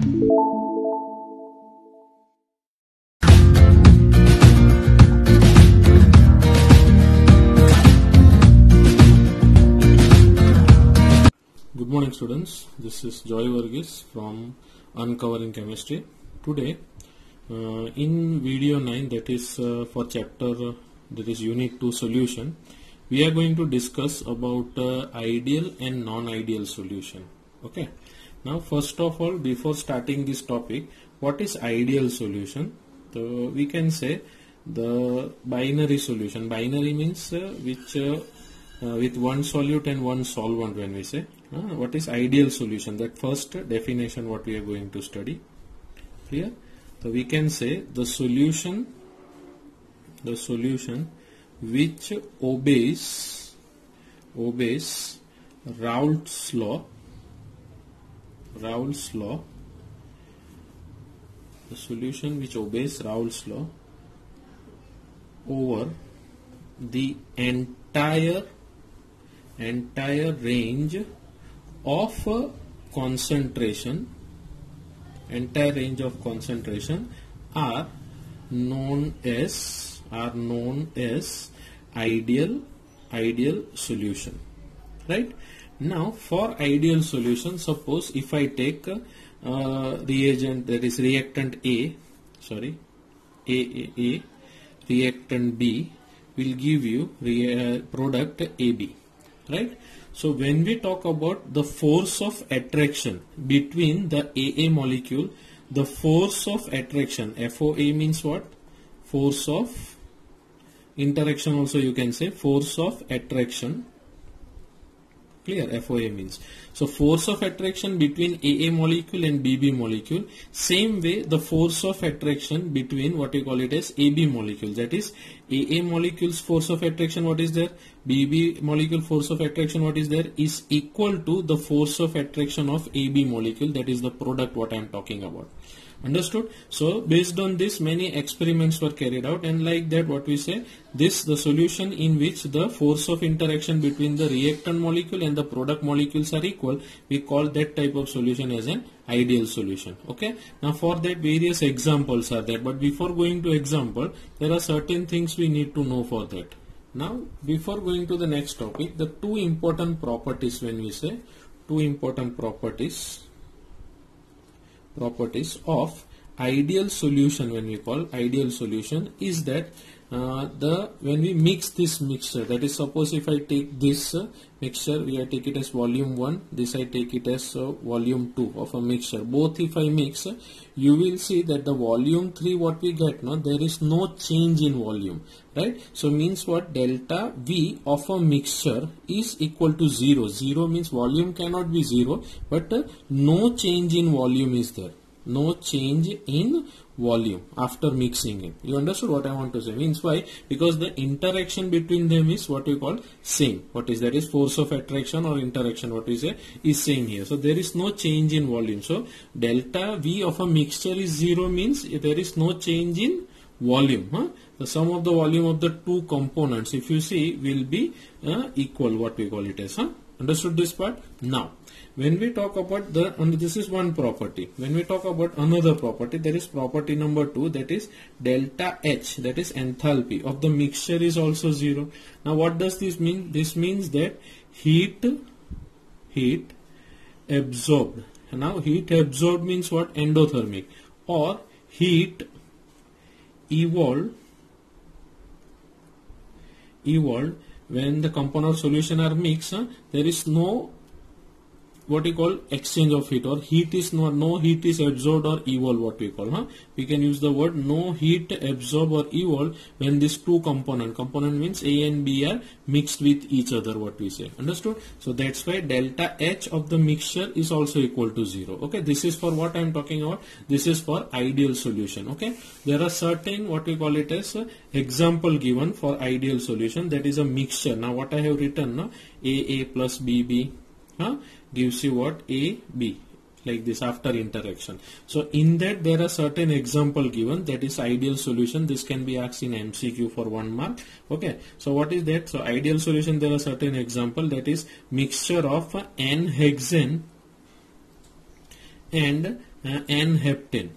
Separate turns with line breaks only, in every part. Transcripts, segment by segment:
Good morning students, this is Joy Varghese from Uncovering Chemistry. Today in video 9, that is for chapter that is unit 2 solution, we are going to discuss about ideal and non-ideal solution. Okay, now first of all, before starting this topic, what is ideal solution? So we can say the binary solution. Binary means which with one solute and one solvent. When we say what is ideal solution, that first definition what we are going to study. Clear? So we can say the solution which obeys Raoult's law, the solution which obeys Raoult's law over the entire range of concentration, are known as ideal solution. Right? Now for ideal solution, suppose if I take reagent, that is reactant A, reactant B will give you product AB. Right? So when we talk about the force of attraction between the AA molecule, the force of attraction, FOA means what? Force of interaction, also you can say force of attraction. Clear? FOA means. So force of attraction between AA molecule and BB molecule. Same way the force of attraction between what we call it as AB molecule. That is AA molecule's force of attraction, what is there? BB molecule force of attraction, what is there? Is equal to the force of attraction of AB molecule. That is the product what I am talking about. Understood? So based on this, many experiments were carried out, and like that what we say, this the solution in which the force of interaction between the reactant molecule and the product molecules are equal, we call that type of solution as an ideal solution. Okay, now for that various examples are there, but before going to example, there are certain things we need to know for that. Now before going to the next topic, the two important properties, when we say two important properties of ideal solution, when we call ideal solution, is that when we mix this mixture, that is suppose if I take this mixture, I take it as volume 1, this I take it as volume 2 of a mixture. Both if I mix, you will see that the volume 3 what we get, no, there is no change in volume. Right? So means what? Delta V of a mixture is equal to 0. 0 means volume cannot be 0, but no change in volume is there. No change in volume after mixing it. You understood what I want to say? Means why? Because the interaction between them is what we call same. What is that? Is force of attraction or interaction, what we say, is same here. So there is no change in volume. So delta V of a mixture is 0 means there is no change in volume. The sum of the volume of the two components, if you see, will be equal, what we call it as. Understood this part? Now when we talk about this is one property. When we talk about another property, there is property number 2, that is delta H, that is enthalpy of the mixture is also 0. Now what does this mean? This means that heat absorbed. Now heat absorbed means what? Endothermic, or heat evolved when the component solution are mixed. There is no what we call exchange of heat, or heat is no heat is absorbed or evolved, what we call. We can use the word no heat absorbed or evolved when these two component means A and B are mixed with each other, what we say. Understood? So that's why delta H of the mixture is also equal to 0. Okay, this is for what I am talking about. This is for ideal solution. Okay, there are certain what we call it as example given for ideal solution, that is a mixture. Now what I have written, AA plus BB gives you what? AB, like this after interaction. So in that there are certain example given, that is ideal solution. This can be asked in MCQ for 1 mark. Okay, so what is that? So ideal solution, there are certain example, that is mixture of N-hexane and N-heptane.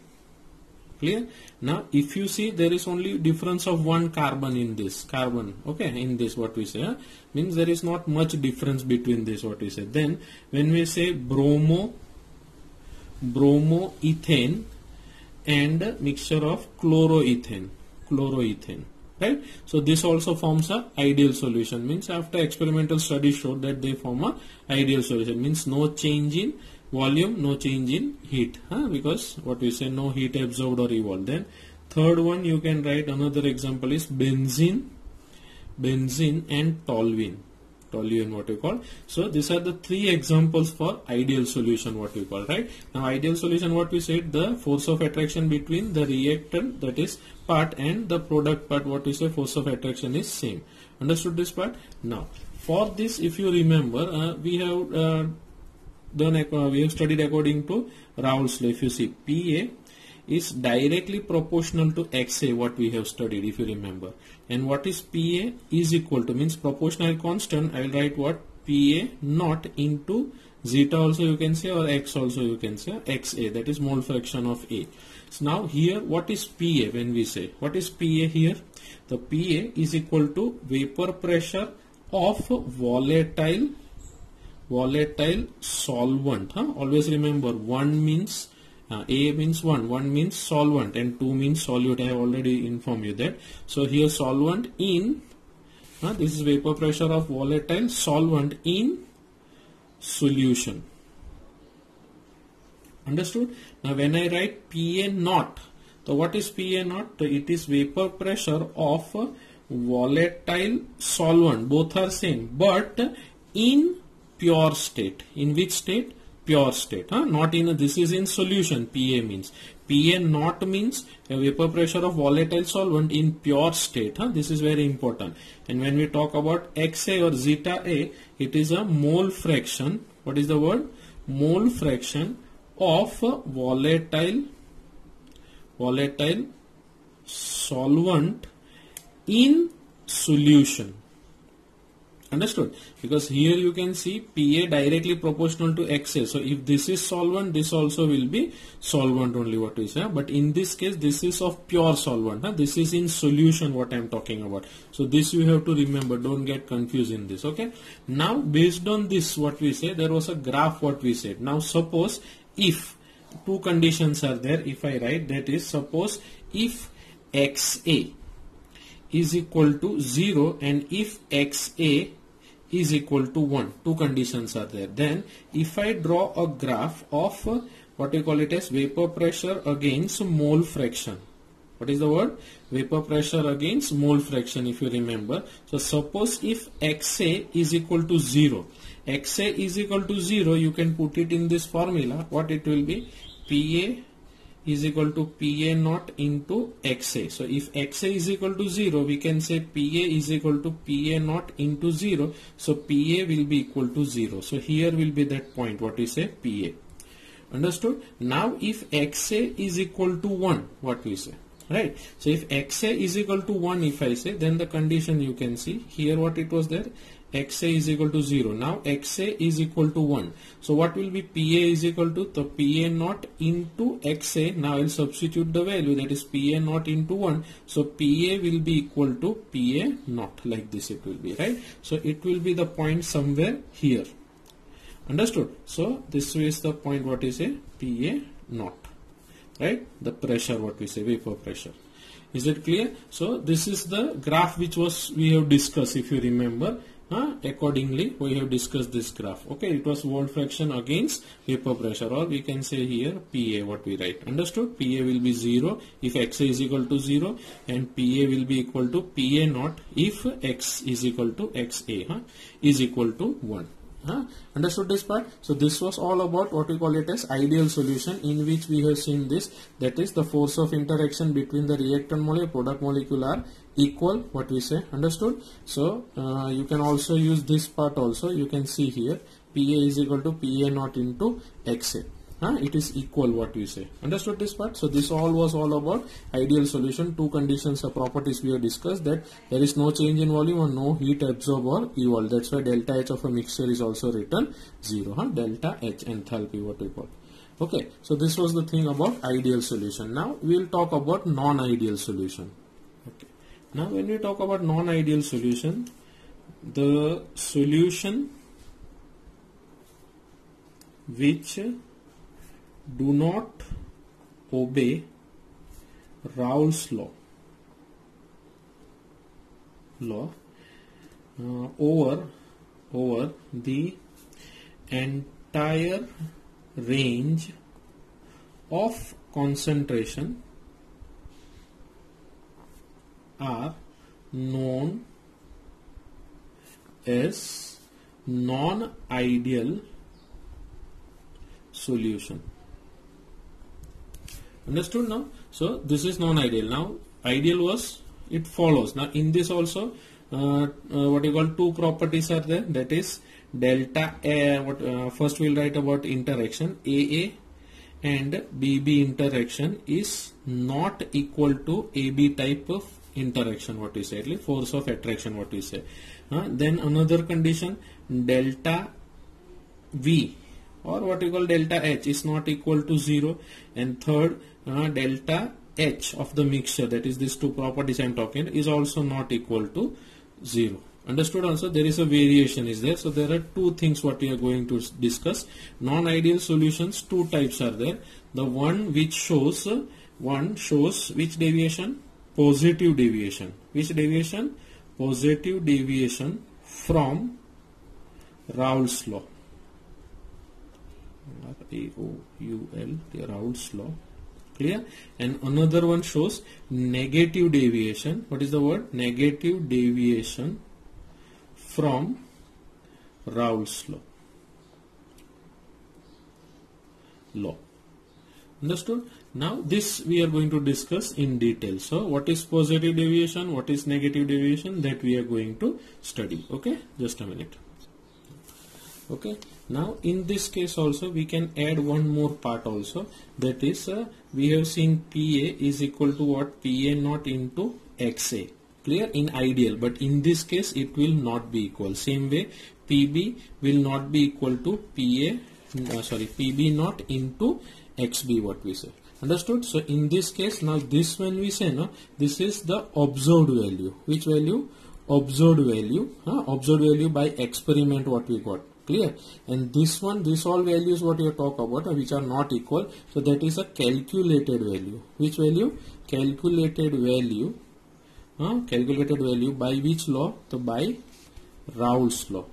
Clear? Now if you see, there is only difference of one carbon in this carbon, okay, in this what we say, means there is not much difference between this what we say. Then when we say bromoethane and mixture of chloroethane, right? So this also forms a ideal solution, means after experimental studies showed that they form a ideal solution, means no change in volume, no change in heat, because what we say, no heat absorbed or evolved. Then third one you can write, another example is benzene and toluene what we call. So these are the three examples for ideal solution what we call, right? Now ideal solution what we said, the force of attraction between the reactant, that is part, and the product part, what we say, force of attraction is same. Understood this part? Now for this, if you remember, we have studied according to Raoult's law. If you see, Pa is directly proportional to Xa, what we have studied, if you remember. And what is Pa is equal to, means proportional constant, I will write what, Pa naught into zeta also you can say, or X also you can say, Xa, that is mole fraction of A. So now here what is Pa, when we say, what is Pa here? The Pa is equal to vapor pressure of volatile solvent. Always remember, 1 means A means 1 means solvent, and 2 means solute. I have already informed you that. So here solvent in, this is vapor pressure of volatile solvent in solution. Understood? Now when I write Pa naught, so what is Pa naught? So it is vapor pressure of volatile solvent. Both are same, but in pure state. In which state? Pure state. Not in this is in solution. Pa means. Pa naught means a vapor pressure of volatile solvent in pure state. This is very important. And when we talk about Xa or zeta A, it is a mole fraction. What is the word? Mole fraction of volatile solvent in solution. Understood? Because here you can see Pa directly proportional to Xa. So if this is solvent, this also will be solvent only, what we say. But in this case, this is of pure solvent. This is in solution what I am talking about. So this you have to remember. Don't get confused in this. Okay. Now based on this, what we say, there was a graph what we said. Now suppose if two conditions are there, if I write, that is, suppose if Xa is equal to 0 and if Xa is equal to 1, two conditions are there. Then if I draw a graph of what we call it as vapor pressure against mole fraction. What is the word? Vapor pressure against mole fraction, if you remember. So suppose if Xa is equal to 0. Xa is equal to 0, you can put it in this formula. What it will be? Pa is equal to Pa naught into Xa. So if Xa is equal to 0, we can say Pa is equal to Pa naught into 0. So Pa will be equal to 0. So here will be that point, what we say, Pa. Understood? Now if Xa is equal to 1, what we say? Right? So if Xa is equal to 1, if I say, then the condition you can see here what it was there. Xa is equal to 0. Now Xa is equal to 1. So what will be Pa is equal to the Pa naught into Xa. Now I will substitute the value, that is Pa naught into 1. So Pa will be equal to Pa naught, like this it will be, right? So it will be the point somewhere here. Understood? So this is the point what is a Pa naught, right? The pressure what we say, vapor pressure. Is it clear? So this is the graph which we have discussed, if you remember. Accordingly we have discussed this graph. Okay, it was mole fraction against vapor pressure, or we can say here Pa, what we write. Understood? Pa will be 0 if Xa is equal to 0, and Pa will be equal to Pa naught if X is equal to Xa is equal to 1. Understood this part? So this was all about what we call it as ideal solution, in which we have seen this, that is the force of interaction between the reactant molecule and product molecule are equal, what we say. Understood? So you can also use this part also. You can see here Pa is equal to Pa naught into Xa. It is equal, what we say. Understood this part? So this all was all about ideal solution. Two conditions or properties we have discussed, that there is no change in volume or no heat absorbed or evolved. That's why delta H of a mixture is also written 0. Delta H, enthalpy, what we call. Okay, so this was the thing about ideal solution. Now we will talk about non-ideal solution. Okay, now when we talk about non-ideal solution, the solution which do not obey Raoult's law over the entire range of concentration are known as non-ideal solution. Understood now? So this is non-ideal. Now ideal was it follows. Now in this also what you call two properties are there, that is delta A. First we'll write about interaction AA and BB interaction is not equal to AB type of interaction, what we say, like force of attraction, what we say. Then another condition, delta V or what you call delta H is not equal to 0, and third delta H of the mixture, that is these two properties I am talking, is also not equal to 0. Understood? Also there is a variation is there. So there are two things what we are going to discuss. Non-ideal solutions, two types are there. The one which shows which deviation? Positive deviation. Which deviation? Positive deviation from Raoult's law. R-A-O-U-L, Raoult's law. Clear? And another one shows negative deviation. What is the word? Negative deviation from Raoult's law. Understood? Now this we are going to discuss in detail. So what is positive deviation, what is negative deviation, that we are going to study. Okay, just a minute. Okay, now in this case also we can add one more part also, that is we have seen PA is equal to what? PA naught into XA. Clear? In ideal, but in this case it will not be equal. Same way PB will not be equal to PB naught into XB, what we say. Understood? So in this case, now this when we say no, this is the observed value. Which value? Observed value. Observed value by experiment what we got. Clear? And this one, this all values what you talk about which are not equal. So that is a calculated value. Which value? Calculated value. Calculated value by which law? So by Raoult's law.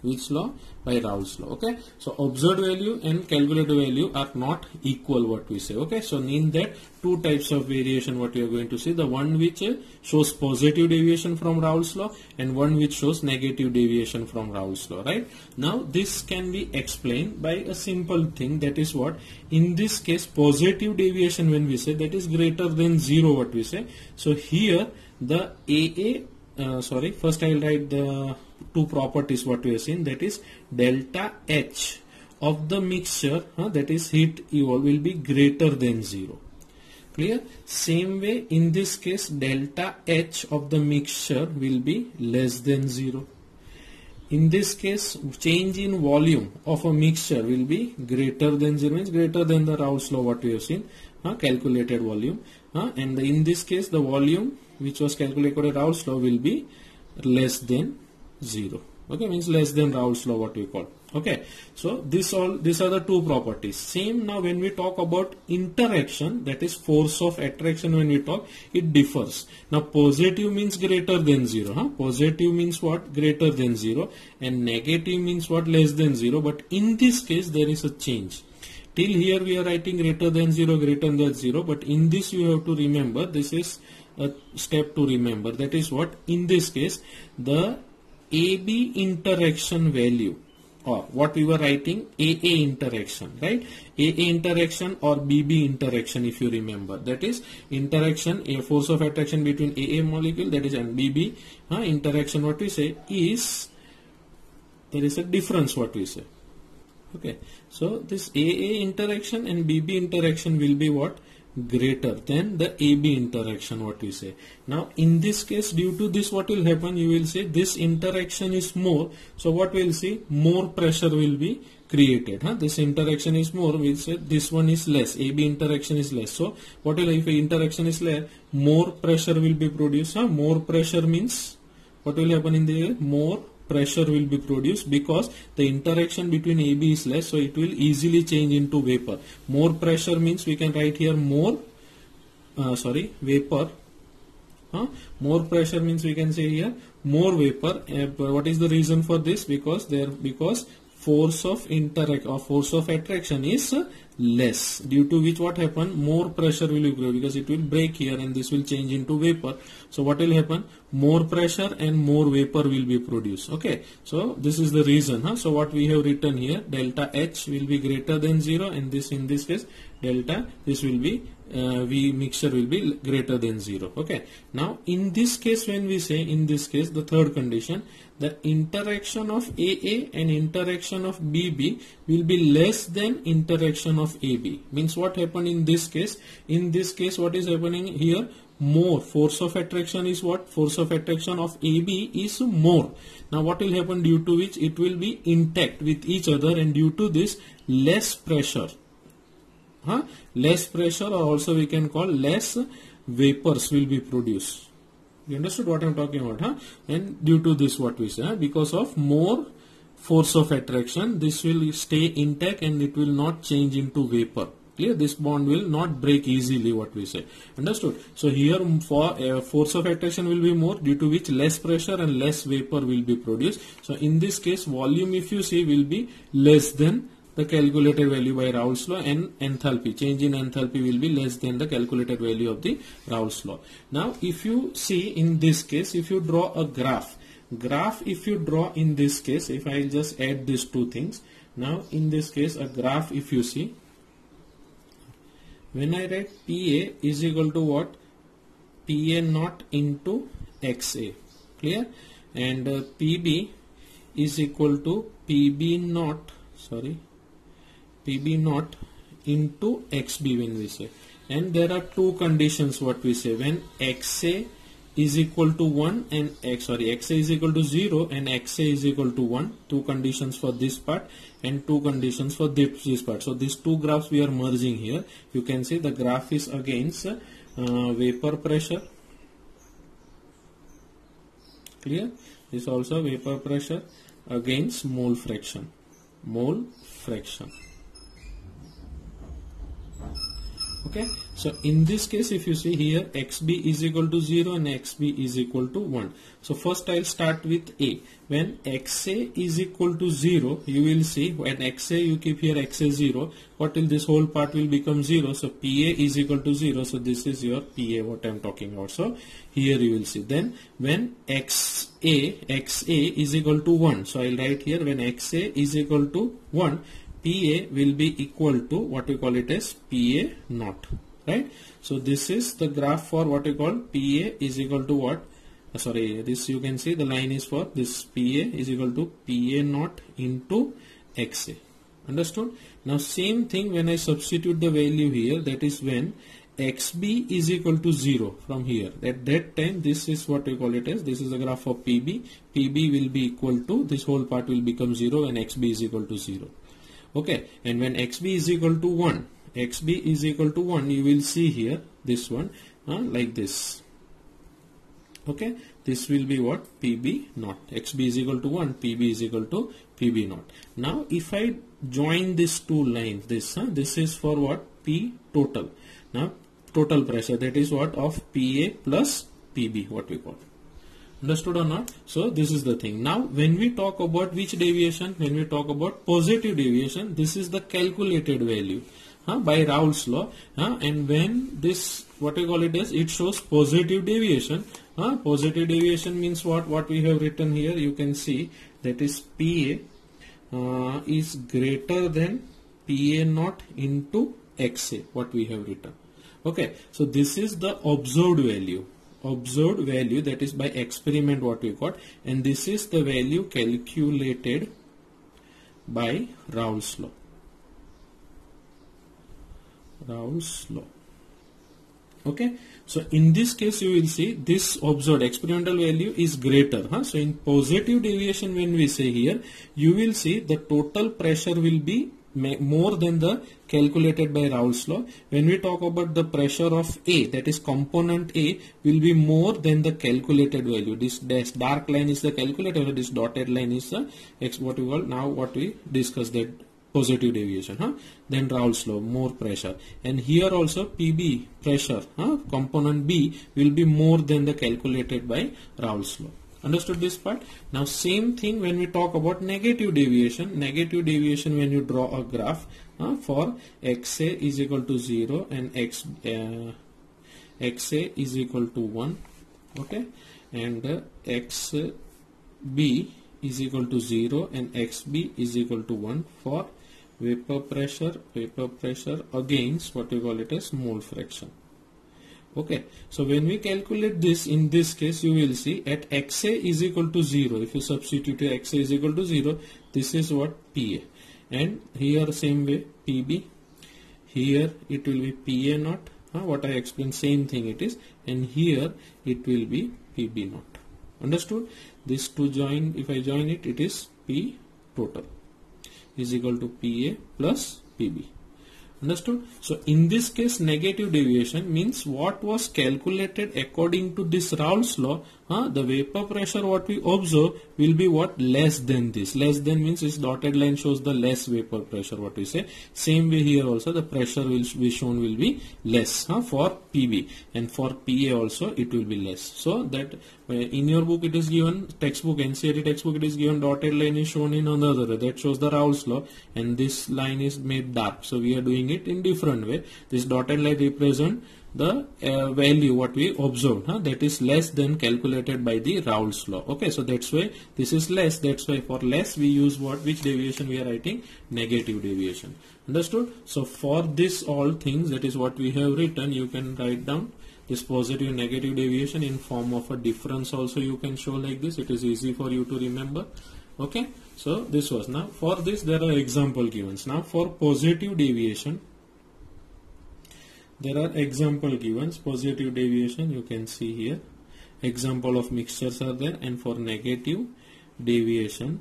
Which law? By Raoult's law. Okay, so observed value and calculated value are not equal, what we say. Okay, so in that two types of variation what you are going to see, the one which shows positive deviation from Raoult's law and one which shows negative deviation from Raoult's law. Right? Now this can be explained by a simple thing, that is what? In this case positive deviation when we say, that is greater than 0, what we say. So here the first I will write the two properties what we have seen, that is delta H of the mixture, that is heat evol, will be greater than 0. Clear? Same way in this case delta H of the mixture will be less than 0. In this case change in volume of a mixture will be greater than 0, means greater than the Raoult's law what we have seen, calculated volume, and in this case the volume which was calculated at Raoult's law will be less than 0. Okay, means less than Raoult's law what we call. Okay, so these are the two properties. Same now when we talk about interaction, that is force of attraction, when we talk, it differs. Now positive means greater than 0. Positive means what? Greater than 0, and negative means what? Less than 0. But in this case there is a change. Till here we are writing greater than 0, greater than 0, but in this you have to remember, this is a step to remember, that is what? In this case the AB interaction value, or what we were writing, AA interaction, right? AA interaction or BB interaction, if you remember, that is interaction, a force of attraction between AA molecule, that is, and BB interaction, what we say is, there is a difference what we say. Okay, so this AA interaction and BB interaction will be what? Greater than the AB interaction, what we say. Now in this case, due to this what will happen, you will say this interaction is more, so what we will see, more pressure will be created. This interaction is more, we say this one is less, AB interaction is less. So what will, if interaction is less, more pressure will be produced. More pressure means what will happen in the air? More pressure will be produced because the interaction between AB is less, so it will easily change into vapor. More pressure means we can write here more vapor. More pressure means we can say here more vapor. What is the reason for this? Because force of force of attraction is less, due to which what happen, more pressure will be produced, because it will break here and this will change into vapor. So what will happen, more pressure and more vapor will be produced. Okay, so this is the reason. So what we have written here, delta H will be greater than 0, and this, in this case, delta, this will be V mixture will be greater than 0. Okay, now in this case, when we say, in this case, the third condition, the interaction of AA and interaction of BB will be less than interaction of AB. Means what happened in this case? In this case, what is happening here? More force of attraction is what? Force of attraction of AB is more. Now what will happen, due to which it will be intact with each other, and due to this, less pressure. Less pressure, or also we can call less vapors will be produced. You understood what I am talking about? And due to this, what we say, because of more force of attraction, this will stay intact and it will not change into vapor. Clear? This bond will not break easily, what we say. Understood? So here, for force of attraction will be more, due to which less pressure and less vapor will be produced. So in this case, volume, if you see, will be less than the calculated value by Raoult's law, and enthalpy, change in enthalpy, will be less than the calculated value of the Raoult's law. Now if you see in this case, if you draw a graph, if you draw in this case, if I just add these two things, now in this case, a graph, if you see, when I write PA is equal to what? PA naught into XA, clear? And PB is equal to PB naught into XB, when we say. And there are two conditions, what we say, when XA is equal to 1 and XA is equal to 0 and XA is equal to 1. Two conditions for this part and two conditions for this part. So these two graphs we are merging here. You can see the graph is against vapor pressure. Clear? This also vapor pressure against mole fraction. Okay, so in this case, if you see here, XB is equal to 0 and XB is equal to 1. So first I'll start with A. When XA is equal to 0, you will see, when XA, you keep here XA 0, what will this whole part will become 0. So PA is equal to 0. So this is your PA, what I am talking about. So here you will see. Then when XA is equal to 1. So I'll write here, when XA is equal to 1, PA will be equal to what we call it as PA naught, right? So this is the graph for what we call PA is equal to what? This you can see the line is for this PA is equal to PA naught into XA. Understood? Now same thing when I substitute the value here, that is when XB is equal to 0 from here. At that time, this is what we call it as, this is the graph of PB. PB will be equal to, this whole part will become 0 and XB is equal to 0. Okay, and when XB is equal to 1, you will see here this one like this. Okay, this will be what? PB naught. XB is equal to 1, PB is equal to PB naught. Now if I join these two lines, this is for what? P total. Now total pressure, that is what? Of PA plus PB, what we call. Understood or not? So this is the thing. Now when we talk about which deviation, when we talk about positive deviation, this is the calculated value by Raoult's law, and when this, what we call it as, it shows positive deviation. Positive deviation means what we have written here, you can see, that is PA is greater than PA naught into XA, what we have written. Okay, so this is the observed value. That is by experiment what we got, and this is the value calculated by Raoult's law. Okay, so in this case you will see this observed experimental value is greater. So in positive deviation, when we say here, you will see the total pressure will be more than the calculated by Raoult's law. When we talk about the pressure of A, that is component A, will be more than the calculated value. This dark line is the calculated value, this dotted line is the what we call now what we discussed, that positive deviation. Then Raoult's law, more pressure, and here also PB pressure, component B will be more than the calculated by Raoult's law. Understood this part? Now same thing when we talk about negative deviation. Negative deviation, when you draw a graph for XA is equal to 0 and XA is equal to 1, okay, and XB is equal to 0 and XB is equal to 1 for vapor pressure against what we call it as mole fraction. Okay, so when we calculate this, in this case you will see at XA is equal to 0, if you substitute XA is equal to 0, this is what PA, and here same way PB, here it will be PA naught, what I explained same thing it is, and here it will be PB naught. Understood? This two join, if I join it, it is P total is equal to PA plus PB. Understood? So in this case negative deviation means what was calculated according to this Raoult's law, the vapor pressure what we observe will be what, less than this. Less than means this dotted line shows the less vapor pressure, what we say. Same way here also the pressure will be shown will be less for PB, and for PA also it will be less. So that in your book it is given, textbook, NCERT textbook, it is given dotted line is shown in another way, that shows the Raoult's law, and this line is made dark, so we are doing it in different way. This dotted line represent the value what we observed, that is less than calculated by the Raoult's law. Okay, so that's why this is less, that's why for less we use what, which deviation we are writing, negative deviation. Understood? So for this all things, that is what we have written, you can write down this positive and negative deviation in form of a difference also you can show like this. It is easy for you to remember. Okay, so this was, now for this there are example givens. Now for positive deviation there are example givens. Positive deviation you can see here, example of mixtures are there, and for negative deviation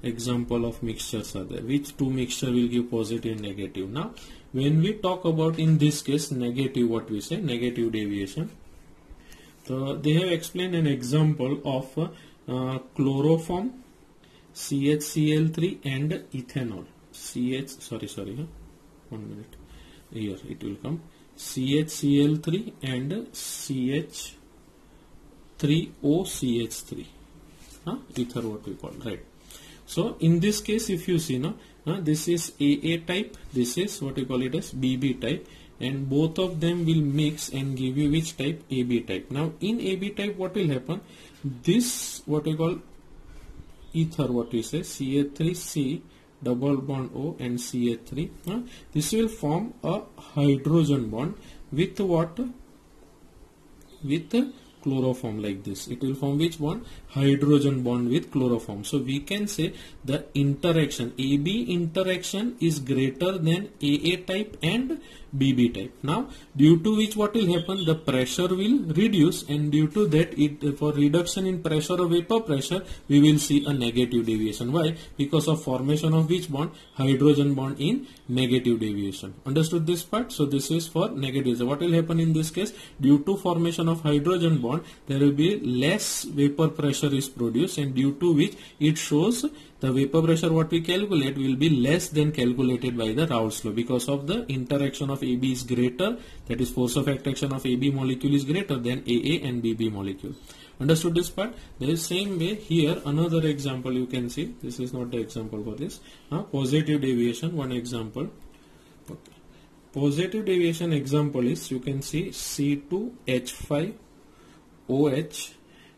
example of mixtures are there. Which two mixture will give positive and negative? Now when we talk about in this case negative, what we say, negative deviation, so they have explained an example of chloroform, CHCl3 and ethanol. One minute, here it will come, CHCl3 and CH3OCH3, ether what we call, right? So in this case if you see, this is AA type, this is what we call it as BB type, and both of them will mix and give you which type, AB type. Now in AB type what will happen, this what we call ether, what we say, CH3C double bond O and CH3, this will form a hydrogen bond with what, with chloroform, like this. It will form which bond, hydrogen bond with chloroform. So we can say the interaction, AB interaction is greater than AA type and BB type. Now due to which what will happen, the pressure will reduce, and due to that for reduction in pressure or vapor pressure we will see a negative deviation. Why? Because of formation of which bond, hydrogen bond in negative deviation. Understood this part? So this is for negative. So what will happen in this case, due to formation of hydrogen bond there will be less vapor pressure is produced, and due to which it shows the vapor pressure what we calculate will be less than calculated by the Raoult's law, because of the interaction of AB is greater, that is force of attraction of AB molecule is greater than AA and BB molecule. Understood this part? There is same way here another example you can see. This is not the example for this. Positive deviation, one example. Okay. Positive deviation example is, you can see C2H5OH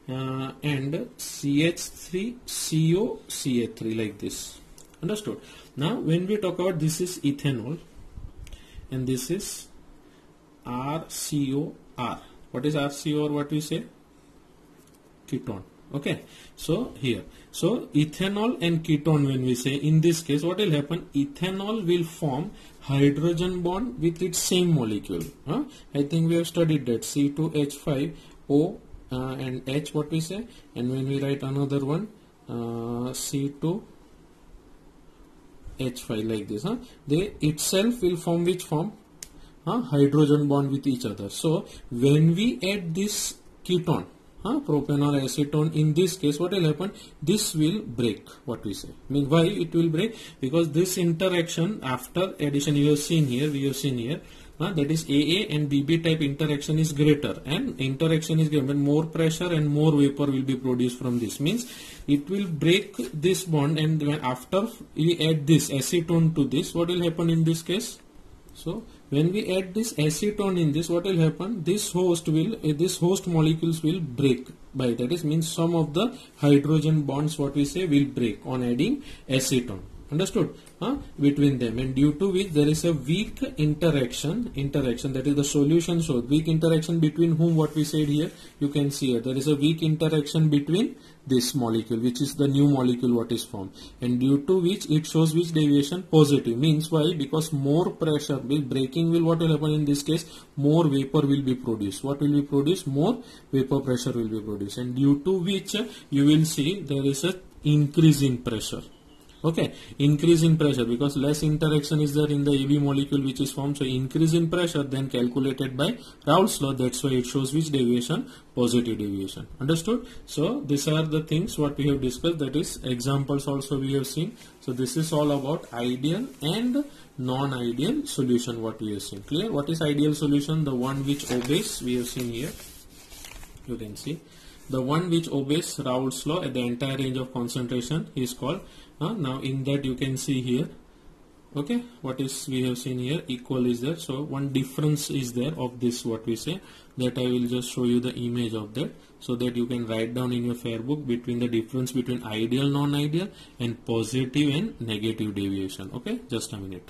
and CH3COCH3 like this. Understood? Now when we talk about, this is ethanol and this is RCOR. What is RCOR? What we say? Ketone. Okay, so here, so ethanol and ketone, when we say, in this case what will happen, ethanol will form hydrogen bond with its same molecule. I think we have studied that, C2H5O and H, what we say, and when we write another one, C2H5 like this, they itself will form which form? Hydrogen bond with each other. So when we add this ketone, propane or acetone, in this case what will happen, this will break, what we say. Mean why it will break? Because this interaction after addition, we have seen here, that is AA and BB type interaction is greater, and interaction is greater, more pressure and more vapor will be produced from this. Means it will break this bond, and when after we add this acetone to this, what will happen in this case? So when we add this acetone in this, what will happen? This host molecules will break by, that is means some of the hydrogen bonds, what we say, will break on adding acetone. Understood? Between them, and due to which there is a weak interaction, that is the solution. So weak interaction between whom, what we said here, you can see here, there is a weak interaction between this molecule, which is the new molecule what is formed, and due to which it shows which deviation? Positive. Means why? Because more pressure will breaking will, what will happen in this case, more vapor will be produced. What will be produced? More vapor pressure will be produced, and due to which you will see there is a increase in pressure. Okay, increase in pressure, because less interaction is there in the AB molecule which is formed. So increase in pressure then calculated by Raoult's law. That's why it shows which deviation? Positive deviation. Understood? So these are the things what we have discussed. That is examples also we have seen. So this is all about ideal and non-ideal solution what we have seen. Clear? What is ideal solution? The one which obeys, we have seen here. You can see the one which obeys Raoult's law at the entire range of concentration is called. Now in that you can see here, okay, what is we have seen here, equal is there. So one difference is there of this, what we say, that I will just show you the image of that, so that you can write down in your fair book between the difference between ideal, non-ideal, and positive and negative deviation. Okay, just a minute.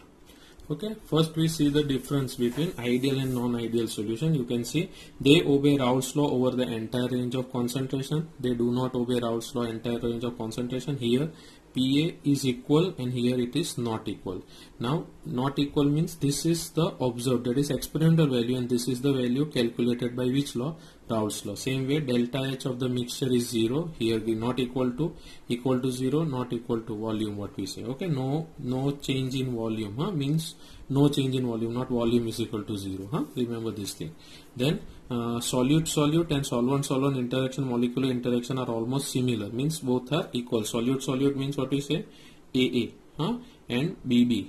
Okay, first we see the difference between ideal and non-ideal solution. You can see they obey Raoult's law over the entire range of concentration. They do not obey Raoult's law entire range of concentration. Here PA is equal and here it is not equal. Now not equal means this is the observed, that is experimental value, and this is the value calculated by which law? Raoult's law. Same way delta H of the mixture is 0. Here we not equal to 0, not equal to volume, what we say. Okay, no change in volume, means no change in volume, not volume is equal to 0. Remember this thing. Then solute and solvent interaction, molecular interaction are almost similar, means both are equal. Solute means what we say, AA and BB,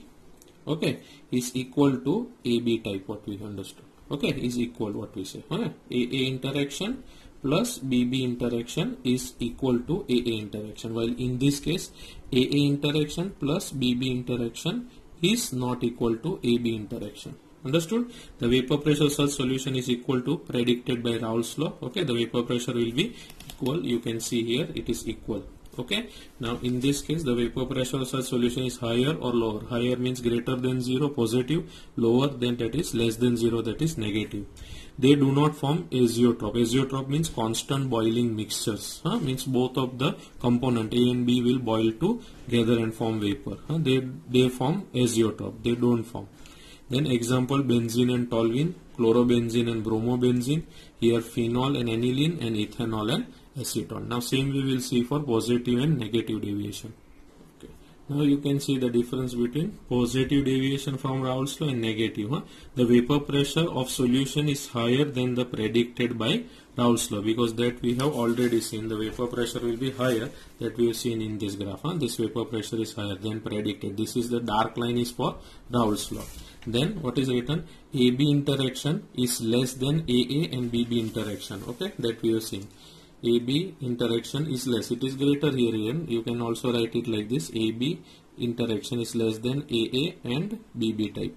okay, is equal to AB type, what we understood. Okay, is equal, what we say. AA interaction plus BB interaction is equal to AA interaction, while in this case AA interaction plus BB interaction is not equal to AB interaction. Understood? The vapor pressure such solution is equal to predicted by Raoult's law. Okay, the vapor pressure will be equal. You can see here it is equal. Okay, now in this case the vapor pressure such solution is higher or lower. Higher means greater than 0, positive. Lower than, that is less than 0, that is negative. They do not form azeotrope. Azeotrope means constant boiling mixtures. Means both of the component A and B will boil together and form vapor. They form azeotrope. They don't form. Then example, benzene and toluene, chlorobenzene and bromobenzene, here phenol and aniline, and ethanol and acetone. Now same we will see for positive and negative deviation. Okay. Now you can see the difference between positive deviation from Raoult's law and negative. The vapor pressure of solution is higher than the predicted by Raoult's law, because that we have already seen. The vapor pressure will be higher, that we have seen in this graph. This vapor pressure is higher than predicted. This is the dark line is for Raoult's law. Then what is written? AB interaction is less than AA and BB interaction. Okay, that we have seen. AB interaction is less. It is greater here. You can also write it like this. AB interaction is less than AA and BB type.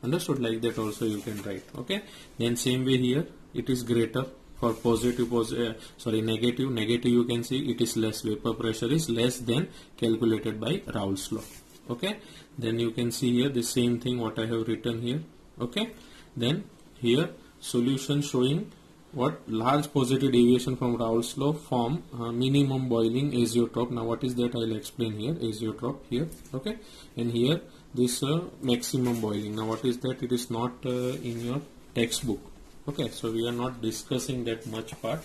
Understood? Like that also you can write. Okay. Then same way here it is greater. For positive, negative you can see it is less. Vapor pressure is less than calculated by Raoult's law. Okay, then you can see here the same thing what I have written here. Okay, then here solution showing what large positive deviation from Raoult's law form minimum boiling azeotrope. Now what is that? I'll explain here. Azeotrope here, okay, and here this maximum boiling. Now what is that? It is not in your textbook, okay, so we are not discussing that much part,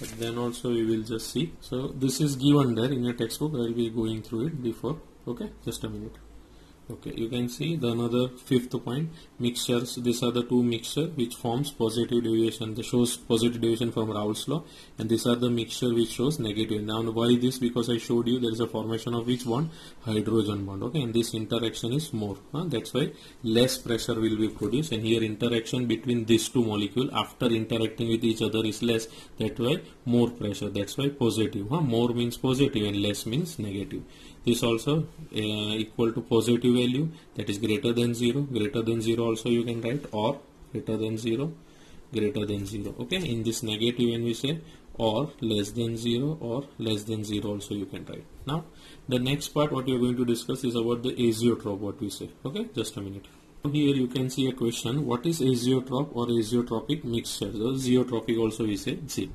but then also we will just see. So this is given there in your textbook. I will be going through it before, okay, just a minute. Okay, you can see the another fifth point, mixtures. These are the two mixture which forms positive deviation. This shows positive deviation from Raoult's law, and these are the mixture which shows negative. Now why this? Because I showed you there is a formation of which bond? Hydrogen bond. Okay, and this interaction is more. That's why less pressure will be produced, and here interaction between these two molecules after interacting with each other is less. That's why more pressure. That's why positive. More means positive and less means negative. This also equal to positive value, that is greater than 0. Greater than 0 also you can write, or greater than 0, greater than 0. Okay, in this negative when we say or less than 0 or less than 0 also you can write. Now the next part what we are going to discuss is about the azeotrope, what we say. Okay, just a minute. Here you can see a question, what is azeotrope or azeotropic mixture? So zeotropic also we say. See,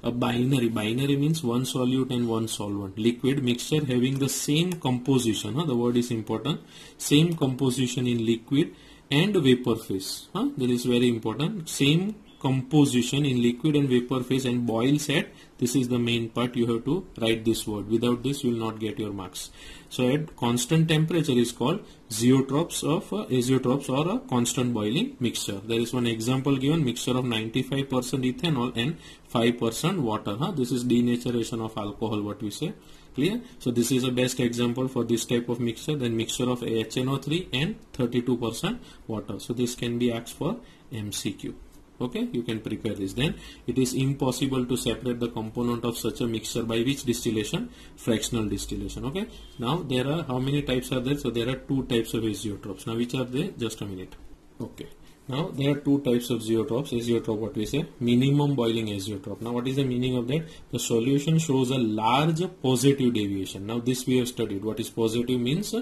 a binary means one solute and one solvent. Liquid mixture having the same composition, the word is important, same composition in liquid and vapor phase. That is very important, same composition in liquid and vapor phase, and boils at, this is the main part, you have to write this word. Without this you will not get your marks. So at constant temperature is called zeotropes of azeotropes or a constant boiling mixture. There is one example given, mixture of 95% ethanol and 5% water. This is denaturation of alcohol, what we say. Clear? So this is a best example for this type of mixture. Then mixture of HNO3 and 32% water. So this can be asked for MCQ. Okay, you can prepare this. Then it is impossible to separate the component of such a mixture by which distillation? Fractional distillation. Okay, now there are, how many types are there? So there are two types of azeotropes. Now which are they? Just a minute. Okay, now there are two types of zeotropes. Azeotrope, what we say? Minimum boiling azeotrope. Now what is the meaning of that? The solution shows a large positive deviation. Now this we have studied. What is positive means?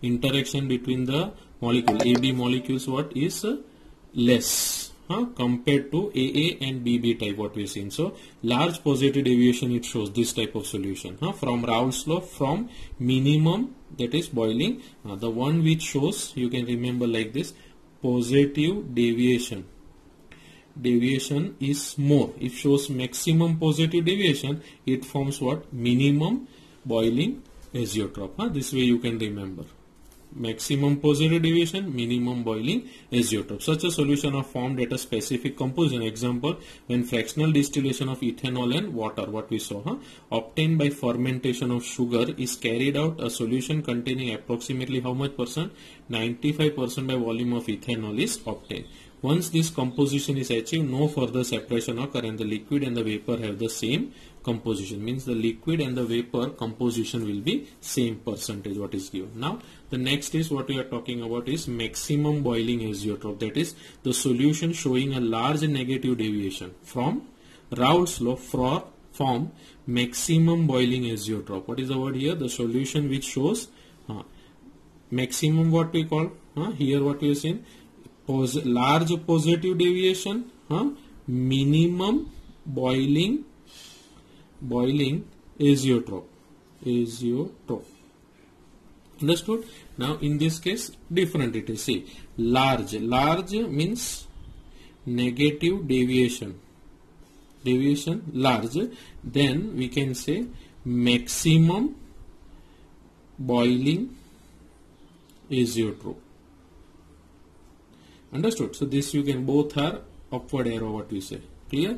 Interaction between the molecule, AB molecules, what is less compared to AA and BB type, what we have seen. So large positive deviation it shows, this type of solution from Raoult's law, from minimum, that is boiling. The one which shows, you can remember like this, positive deviation is more. If shows maximum positive deviation, it forms what? Minimum boiling azeotrope. This way you can remember. Maximum positive deviation, minimum boiling azeotrope. Such a solution are formed at a specific composition. Example, when fractional distillation of ethanol and water, what we saw, obtained by fermentation of sugar, is carried out, a solution containing approximately how much percent? 95% by volume of ethanol is obtained. Once this composition is achieved, no further separation occurs and the liquid and the vapor have the same composition. Means the liquid and the vapor composition will be same percentage what is given. Now the next is what we are talking about is maximum boiling azeotrope. That is the solution showing a large negative deviation from Raoult's law form maximum boiling azeotrope. What is the word here? The solution which shows maximum, what we call here, what we have seen, large positive deviation, minimum boiling azeotrope. Understood? Now in this case different it is. See, large means negative deviation large, then we can say maximum boiling azeotrope. Understood? So this you can, both are upward arrow, what we say. Clear?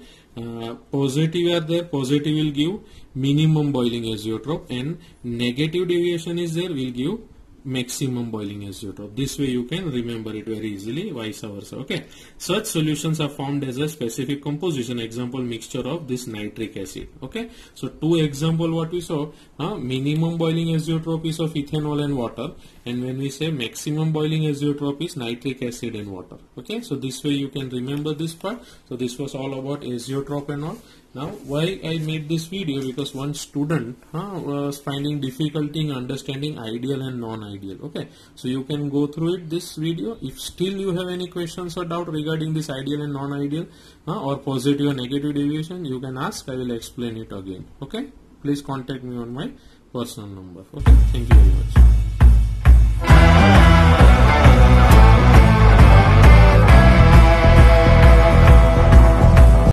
Positive are there, positive will give minimum boiling azeotrope, and negative deviation is there, will give maximum boiling azeotrope. This way you can remember it very easily, vice versa. Okay, such solutions are formed as a specific composition. Example, mixture of this nitric acid. Okay, so two example what we saw, minimum boiling azeotrope is of ethanol and water, and when we say maximum boiling azeotrope is nitric acid and water. Okay, so this way you can remember this part. So this was all about azeotrope and all. Now, why I made this video? Because one student was finding difficulty in understanding ideal and non-ideal. Okay, so you can go through it, this video. If still you have any questions or doubt regarding this ideal and non-ideal or positive or negative deviation, you can ask. I will explain it again. Okay, please contact me on my personal number. Okay, thank you very much.